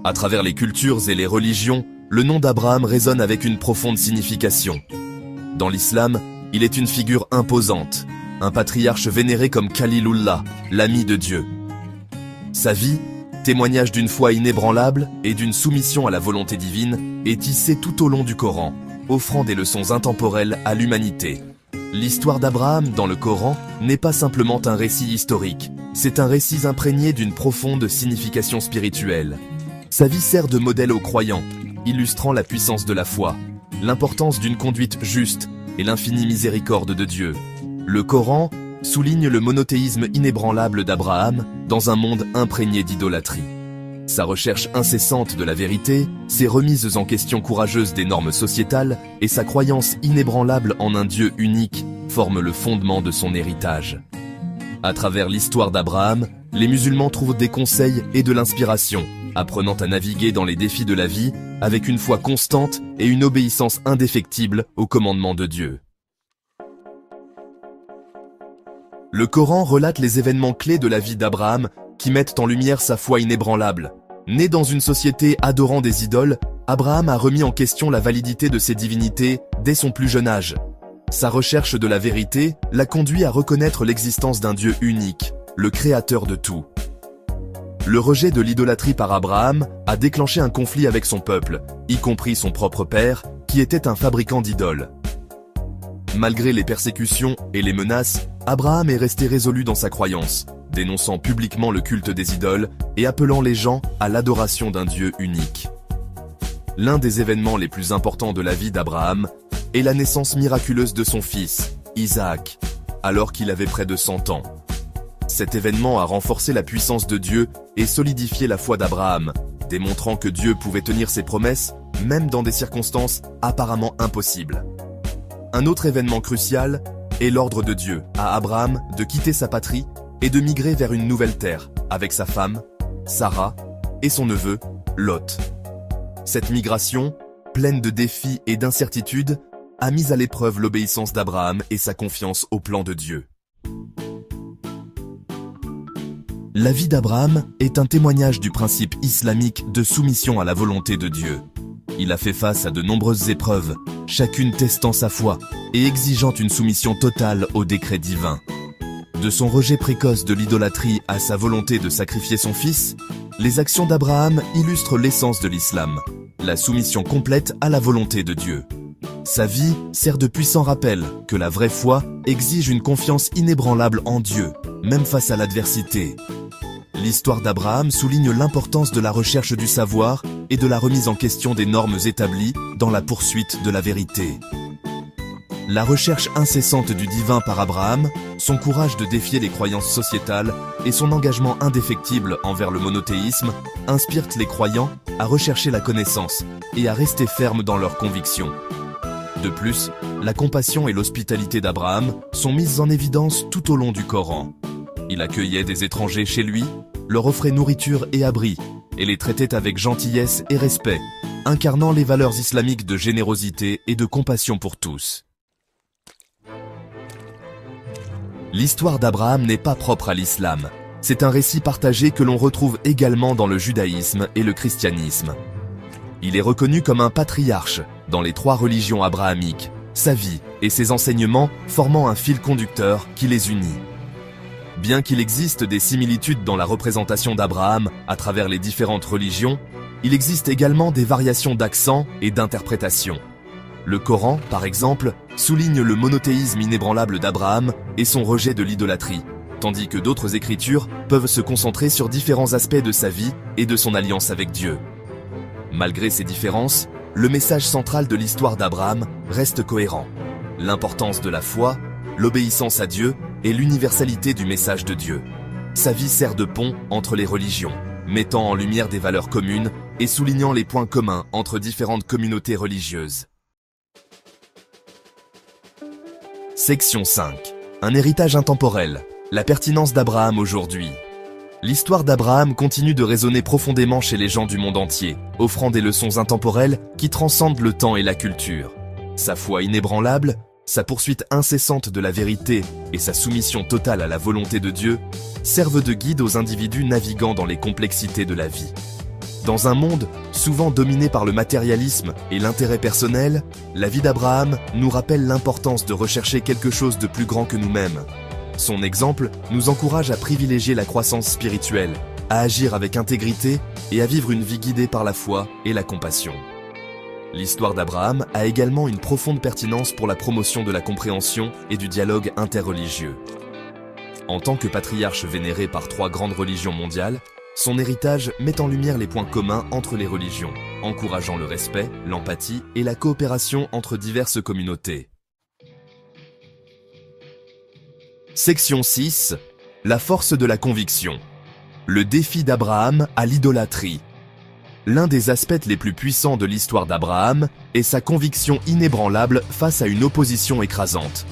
À travers les cultures et les religions, le nom d'Abraham résonne avec une profonde signification. Dans l'islam, il est une figure imposante, un patriarche vénéré comme Khalilullah, l'ami de Dieu. Sa vie, témoignage d'une foi inébranlable et d'une soumission à la volonté divine, est tissée tout au long du Coran, offrant des leçons intemporelles à l'humanité. L'histoire d'Abraham dans le Coran n'est pas simplement un récit historique, c'est un récit imprégné d'une profonde signification spirituelle. Sa vie sert de modèle aux croyants, illustrant la puissance de la foi, l'importance d'une conduite juste et l'infinie miséricorde de Dieu. Le Coran souligne le monothéisme inébranlable d'Abraham dans un monde imprégné d'idolâtrie. Sa recherche incessante de la vérité, ses remises en question courageuses des normes sociétales et sa croyance inébranlable en un Dieu unique forment le fondement de son héritage. À travers l'histoire d'Abraham, les musulmans trouvent des conseils et de l'inspiration, apprenant à naviguer dans les défis de la vie avec une foi constante et une obéissance indéfectible aux commandements de Dieu. Le Coran relate les événements clés de la vie d'Abraham qui mettent en lumière sa foi inébranlable. Né dans une société adorant des idoles, Abraham a remis en question la validité de ses divinités dès son plus jeune âge. Sa recherche de la vérité l'a conduit à reconnaître l'existence d'un Dieu unique, le créateur de tout. Le rejet de l'idolâtrie par Abraham a déclenché un conflit avec son peuple, y compris son propre père, qui était un fabricant d'idoles. Malgré les persécutions et les menaces, Abraham est resté résolu dans sa croyance, dénonçant publiquement le culte des idoles et appelant les gens à l'adoration d'un Dieu unique. L'un des événements les plus importants de la vie d'Abraham est la naissance miraculeuse de son fils, Isaac, alors qu'il avait près de 100 ans. Cet événement a renforcé la puissance de Dieu et solidifié la foi d'Abraham, démontrant que Dieu pouvait tenir ses promesses, même dans des circonstances apparemment impossibles. Un autre événement crucial est l'ordre de Dieu à Abraham de quitter sa patrie et de migrer vers une nouvelle terre avec sa femme, Sarah, et son neveu, Lot. Cette migration, pleine de défis et d'incertitudes, a mis à l'épreuve l'obéissance d'Abraham et sa confiance au plan de Dieu. La vie d'Abraham est un témoignage du principe islamique de soumission à la volonté de Dieu. Il a fait face à de nombreuses épreuves, chacune testant sa foi et exigeant une soumission totale au décret divin. De son rejet précoce de l'idolâtrie à sa volonté de sacrifier son fils, les actions d'Abraham illustrent l'essence de l'islam, la soumission complète à la volonté de Dieu. Sa vie sert de puissant rappel que la vraie foi exige une confiance inébranlable en Dieu, même face à l'adversité. L'histoire d'Abraham souligne l'importance de la recherche du savoir et de la remise en question des normes établies dans la poursuite de la vérité. La recherche incessante du divin par Abraham, son courage de défier les croyances sociétales et son engagement indéfectible envers le monothéisme inspirent les croyants à rechercher la connaissance et à rester fermes dans leurs convictions. De plus, la compassion et l'hospitalité d'Abraham sont mises en évidence tout au long du Coran. Il accueillait des étrangers chez lui, leur offrait nourriture et abri, et les traitait avec gentillesse et respect, incarnant les valeurs islamiques de générosité et de compassion pour tous. L'histoire d'Abraham n'est pas propre à l'islam. C'est un récit partagé que l'on retrouve également dans le judaïsme et le christianisme. Il est reconnu comme un patriarche dans les 3 religions abrahamiques, sa vie et ses enseignements formant un fil conducteur qui les unit. Bien qu'il existe des similitudes dans la représentation d'Abraham à travers les différentes religions, il existe également des variations d'accent et d'interprétation. Le Coran, par exemple, souligne le monothéisme inébranlable d'Abraham et son rejet de l'idolâtrie, tandis que d'autres écritures peuvent se concentrer sur différents aspects de sa vie et de son alliance avec Dieu. Malgré ces différences, le message central de l'histoire d'Abraham reste cohérent. L'importance de la foi, l'obéissance à Dieu et l'universalité du message de Dieu. Sa vie sert de pont entre les religions, mettant en lumière des valeurs communes et soulignant les points communs entre différentes communautés religieuses. Section 5. Un héritage intemporel. La pertinence d'Abraham aujourd'hui. L'histoire d'Abraham continue de résonner profondément chez les gens du monde entier, offrant des leçons intemporelles qui transcendent le temps et la culture. Sa foi inébranlable, sa poursuite incessante de la vérité et sa soumission totale à la volonté de Dieu servent de guide aux individus naviguant dans les complexités de la vie. Dans un monde souvent dominé par le matérialisme et l'intérêt personnel, la vie d'Abraham nous rappelle l'importance de rechercher quelque chose de plus grand que nous-mêmes. Son exemple nous encourage à privilégier la croissance spirituelle, à agir avec intégrité et à vivre une vie guidée par la foi et la compassion. L'histoire d'Abraham a également une profonde pertinence pour la promotion de la compréhension et du dialogue interreligieux. En tant que patriarche vénéré par 3 grandes religions mondiales, son héritage met en lumière les points communs entre les religions, encourageant le respect, l'empathie et la coopération entre diverses communautés. Section 6. La force de la conviction. Le défi d'Abraham à l'idolâtrie. L'un des aspects les plus puissants de l'histoire d'Abraham est sa conviction inébranlable face à une opposition écrasante.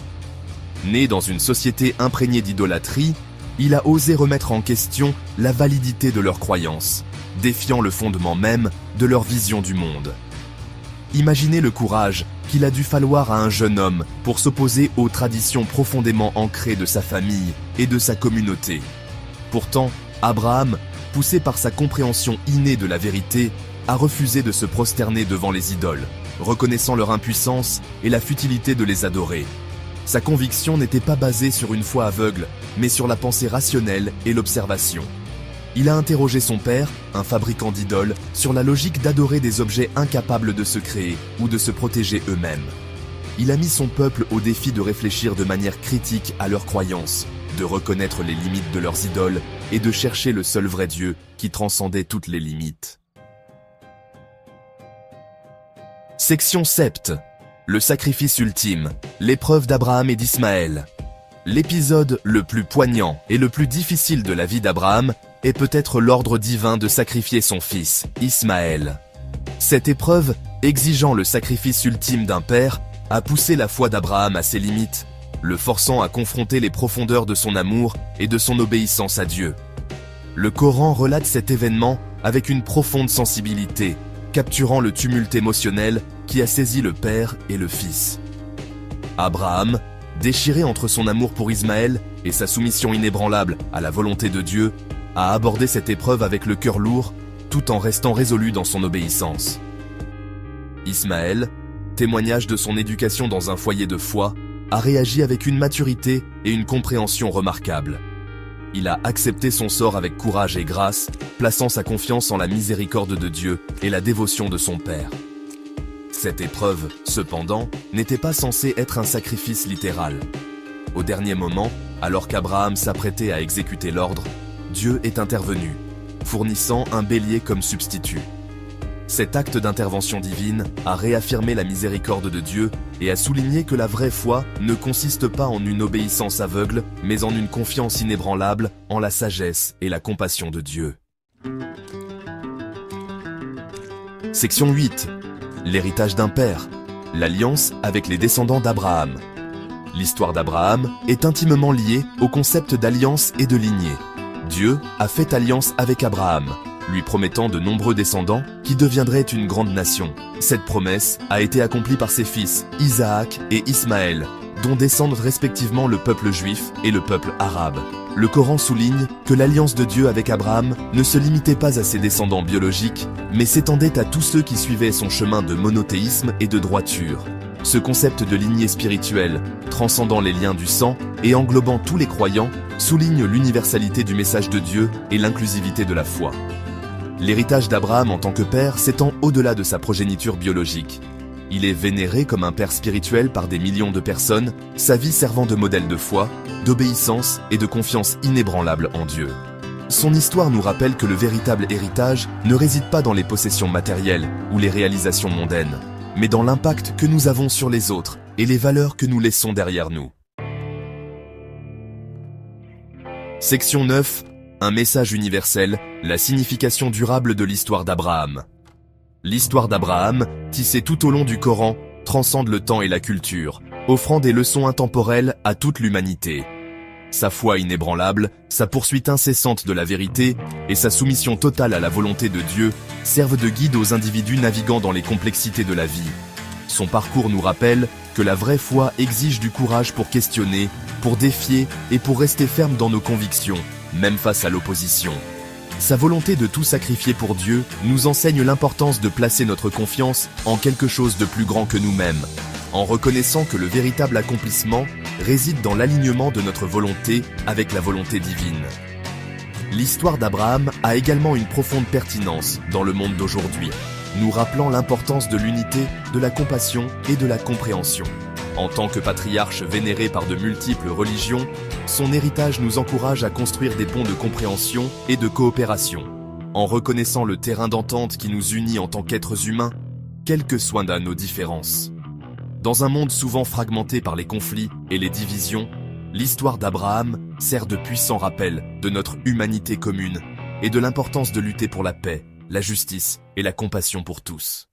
Né dans une société imprégnée d'idolâtrie, il a osé remettre en question la validité de leurs croyances, défiant le fondement même de leur vision du monde. Imaginez le courage qu'il a dû falloir à un jeune homme pour s'opposer aux traditions profondément ancrées de sa famille et de sa communauté. Pourtant, Abraham, poussé par sa compréhension innée de la vérité, a refusé de se prosterner devant les idoles, reconnaissant leur impuissance et la futilité de les adorer. Sa conviction n'était pas basée sur une foi aveugle, mais sur la pensée rationnelle et l'observation. Il a interrogé son père, un fabricant d'idoles, sur la logique d'adorer des objets incapables de se créer ou de se protéger eux-mêmes. Il a mis son peuple au défi de réfléchir de manière critique à leurs croyances, de reconnaître les limites de leurs idoles et de chercher le seul vrai Dieu qui transcendait toutes les limites. Section 7. Le sacrifice ultime, l'épreuve d'Abraham et d'Ismaël. L'épisode le plus poignant et le plus difficile de la vie d'Abraham est peut-être l'ordre divin de sacrifier son fils, Ismaël. Cette épreuve, exigeant le sacrifice ultime d'un père, a poussé la foi d'Abraham à ses limites, le forçant à confronter les profondeurs de son amour et de son obéissance à Dieu. Le Coran relate cet événement avec une profonde sensibilité, capturant le tumulte émotionnel qui a saisi le père et le fils. Abraham, déchiré entre son amour pour Ismaël et sa soumission inébranlable à la volonté de Dieu, a abordé cette épreuve avec le cœur lourd, tout en restant résolu dans son obéissance. Ismaël, témoignage de son éducation dans un foyer de foi, a réagi avec une maturité et une compréhension remarquables. Il a accepté son sort avec courage et grâce, plaçant sa confiance en la miséricorde de Dieu et la dévotion de son père. Cette épreuve, cependant, n'était pas censée être un sacrifice littéral. Au dernier moment, alors qu'Abraham s'apprêtait à exécuter l'ordre, Dieu est intervenu, fournissant un bélier comme substitut. Cet acte d'intervention divine a réaffirmé la miséricorde de Dieu et a souligné que la vraie foi ne consiste pas en une obéissance aveugle, mais en une confiance inébranlable en la sagesse et la compassion de Dieu. Section 8. L'héritage d'un père. L'alliance avec les descendants d'Abraham. L'histoire d'Abraham est intimement liée au concept d'alliance et de lignée. Dieu a fait alliance avec Abraham, lui promettant de nombreux descendants qui deviendraient une grande nation. Cette promesse a été accomplie par ses fils, Isaac et Ismaël, dont descendent respectivement le peuple juif et le peuple arabe. Le Coran souligne que l'alliance de Dieu avec Abraham ne se limitait pas à ses descendants biologiques, mais s'étendait à tous ceux qui suivaient son chemin de monothéisme et de droiture. Ce concept de lignée spirituelle, transcendant les liens du sang et englobant tous les croyants, souligne l'universalité du message de Dieu et l'inclusivité de la foi. L'héritage d'Abraham en tant que père s'étend au-delà de sa progéniture biologique. Il est vénéré comme un père spirituel par des millions de personnes, sa vie servant de modèle de foi, d'obéissance et de confiance inébranlable en Dieu. Son histoire nous rappelle que le véritable héritage ne réside pas dans les possessions matérielles ou les réalisations mondaines, mais dans l'impact que nous avons sur les autres et les valeurs que nous laissons derrière nous. Section 9. Un message universel, la signification durable de l'histoire d'Abraham. L'histoire d'Abraham, tissée tout au long du Coran, transcende le temps et la culture, offrant des leçons intemporelles à toute l'humanité. Sa foi inébranlable, sa poursuite incessante de la vérité et sa soumission totale à la volonté de Dieu servent de guide aux individus naviguant dans les complexités de la vie. Son parcours nous rappelle que la vraie foi exige du courage pour questionner, pour défier et pour rester ferme dans nos convictions, même face à l'opposition. Sa volonté de tout sacrifier pour Dieu nous enseigne l'importance de placer notre confiance en quelque chose de plus grand que nous-mêmes, en reconnaissant que le véritable accomplissement réside dans l'alignement de notre volonté avec la volonté divine. L'histoire d'Abraham a également une profonde pertinence dans le monde d'aujourd'hui, nous rappelant l'importance de l'unité, de la compassion et de la compréhension. En tant que patriarche vénéré par de multiples religions, son héritage nous encourage à construire des ponts de compréhension et de coopération, en reconnaissant le terrain d'entente qui nous unit en tant qu'êtres humains, quelles que soient nos différences. Dans un monde souvent fragmenté par les conflits et les divisions, l'histoire d'Abraham sert de puissant rappel de notre humanité commune et de l'importance de lutter pour la paix, la justice et la compassion pour tous.